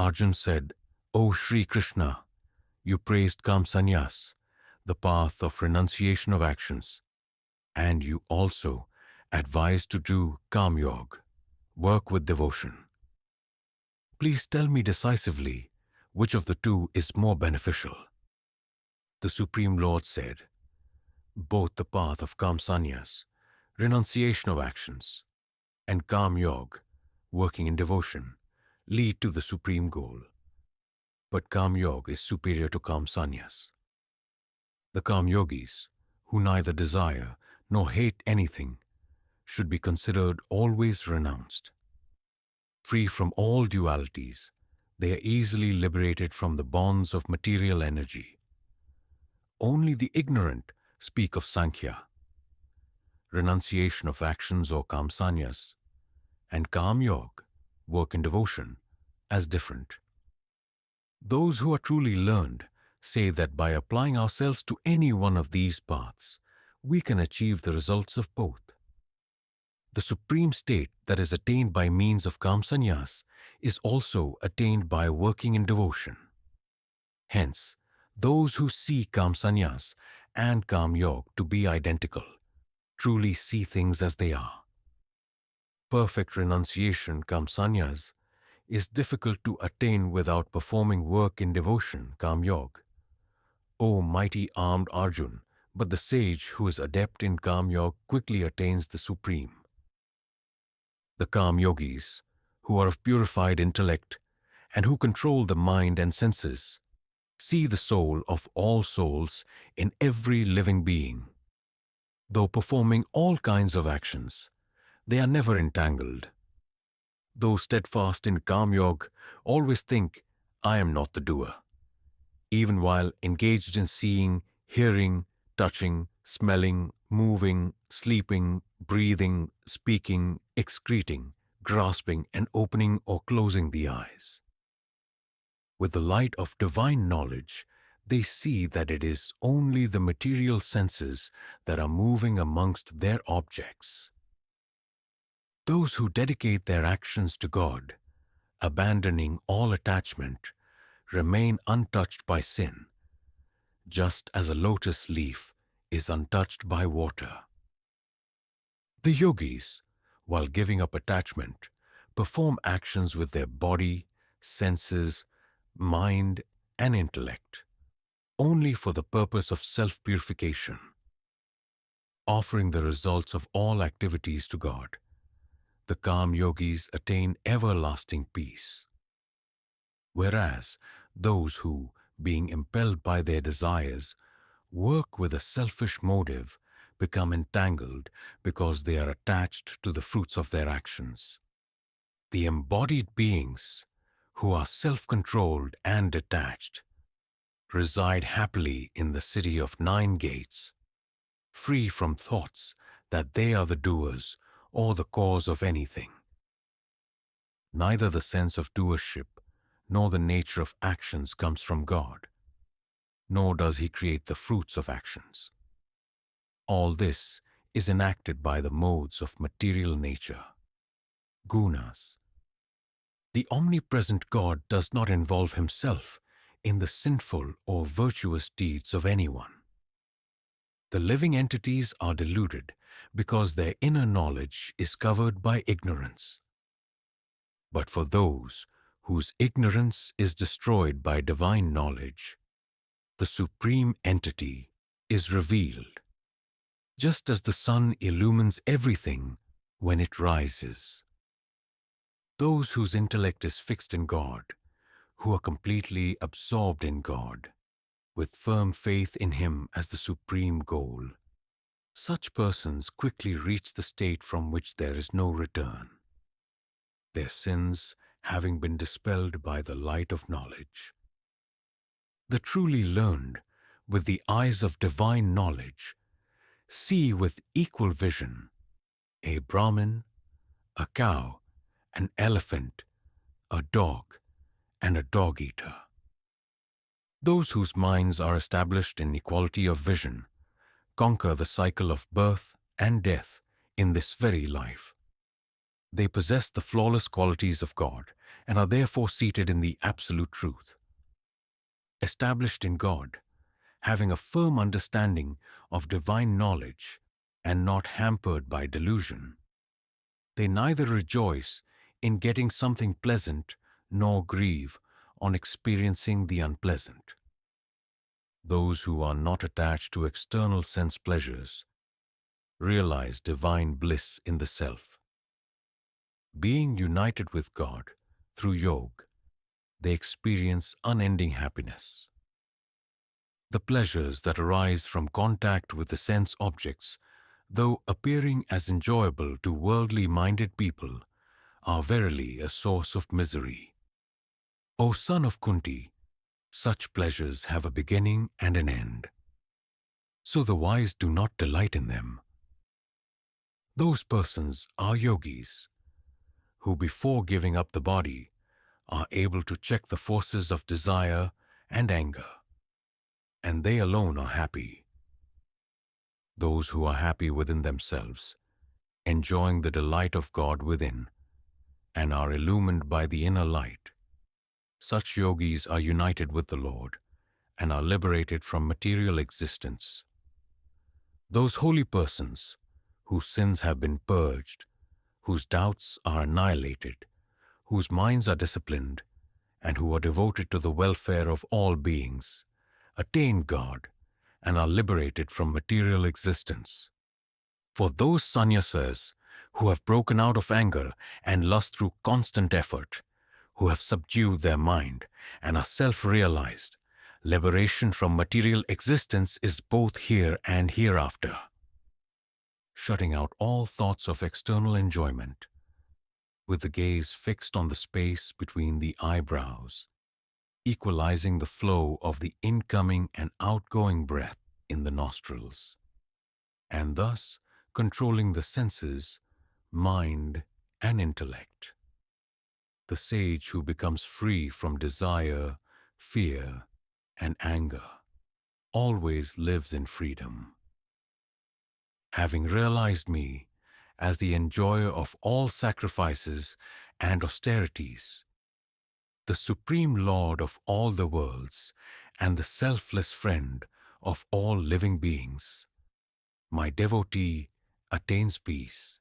Arjun said, "O Shri Krishna, you praised Karm Sanyas, the path of renunciation of actions, and you also advised to do Karm Yoga, work with devotion. Please tell me decisively which of the two is more beneficial." The Supreme Lord said, "Both the path of Karm Sanyas, renunciation of actions, and Karm Yoga, working in devotion, lead to the supreme goal. But Karm Yoga is superior to Karm Sanyas. The Karm Yogis, who neither desire nor hate anything, should be considered always renounced. Free from all dualities, they are easily liberated from the bonds of material energy. Only the ignorant speak of Sankhya, renunciation of actions or Karm Sanyas, and Karm Yoga, work in devotion, as different. Those who are truly learned say that by applying ourselves to any one of these paths, we can achieve the results of both. The supreme state that is attained by means of Karm Sanyas is also attained by working in devotion. Hence, those who see Karm Sanyas and Karm Yoga to be identical truly see things as they are. Perfect renunciation, Karm Sanyas, is difficult to attain without performing work in devotion, Karm Yoga. O mighty armed Arjun, but the sage who is adept in Karm Yoga quickly attains the supreme. The Karm Yogis, who are of purified intellect and who control the mind and senses, see the soul of all souls in every living being. Though performing all kinds of actions, they are never entangled. Those steadfast in Karm Yoga always think, "I am not the doer." Even while engaged in seeing, hearing, touching, smelling, moving, sleeping, breathing, speaking, excreting, grasping, and opening or closing the eyes. With the light of divine knowledge, they see that it is only the material senses that are moving amongst their objects. Those who dedicate their actions to God, abandoning all attachment, remain untouched by sin, just as a lotus leaf is untouched by water. The yogis, while giving up attachment, perform actions with their body, senses, mind, and intellect, only for the purpose of self-purification, offering the results of all activities to God. The Karm Yogis attain everlasting peace, whereas those who, being impelled by their desires, work with a selfish motive become entangled because they are attached to the fruits of their actions. The embodied beings, who are self-controlled and detached, reside happily in the city of 9 gates, free from thoughts that they are the doers or the cause of anything. Neither the sense of doership nor the nature of actions comes from God, nor does He create the fruits of actions. All this is enacted by the modes of material nature, gunas. The omnipresent God does not involve Himself in the sinful or virtuous deeds of anyone. The living entities are deluded because their inner knowledge is covered by ignorance. But for those whose ignorance is destroyed by divine knowledge, the Supreme Entity is revealed, just as the sun illumines everything when it rises. Those whose intellect is fixed in God, who are completely absorbed in God, with firm faith in Him as the supreme goal, such persons quickly reach the state from which there is no return, their sins having been dispelled by the light of knowledge. The truly learned, with the eyes of divine knowledge, see with equal vision a Brahmin, a cow, an elephant, a dog, and a dog-eater. Those whose minds are established in equality of vision conquer the cycle of birth and death in this very life. They possess the flawless qualities of God and are therefore seated in the absolute truth. Established in God, having a firm understanding of divine knowledge and not hampered by delusion, they neither rejoice in getting something pleasant nor grieve on experiencing the unpleasant. Those who are not attached to external sense pleasures realize divine bliss in the self. Being united with God through yoga, they experience unending happiness. The pleasures that arise from contact with the sense objects, though appearing as enjoyable to worldly-minded people, are verily a source of misery. O son of Kunti, such pleasures have a beginning and an end. So the wise do not delight in them. Those persons are yogis, who before giving up the body are able to check the forces of desire and anger, and they alone are happy. Those who are happy within themselves, enjoying the delight of God within, and are illumined by the inner light, such yogis are united with the Lord and are liberated from material existence. Those holy persons, whose sins have been purged, whose doubts are annihilated, whose minds are disciplined, and who are devoted to the welfare of all beings, attain God and are liberated from material existence. For those sannyasas who have broken out of anger and lust through constant effort, who have subdued their mind and are self-realized, liberation from material existence is both here and hereafter. Shutting out all thoughts of external enjoyment, with the gaze fixed on the space between the eyebrows, equalizing the flow of the incoming and outgoing breath in the nostrils, and thus controlling the senses, mind, and intellect. The sage who becomes free from desire, fear, and anger always lives in freedom. Having realized me as the enjoyer of all sacrifices and austerities, the supreme Lord of all the worlds and the selfless friend of all living beings, my devotee attains peace.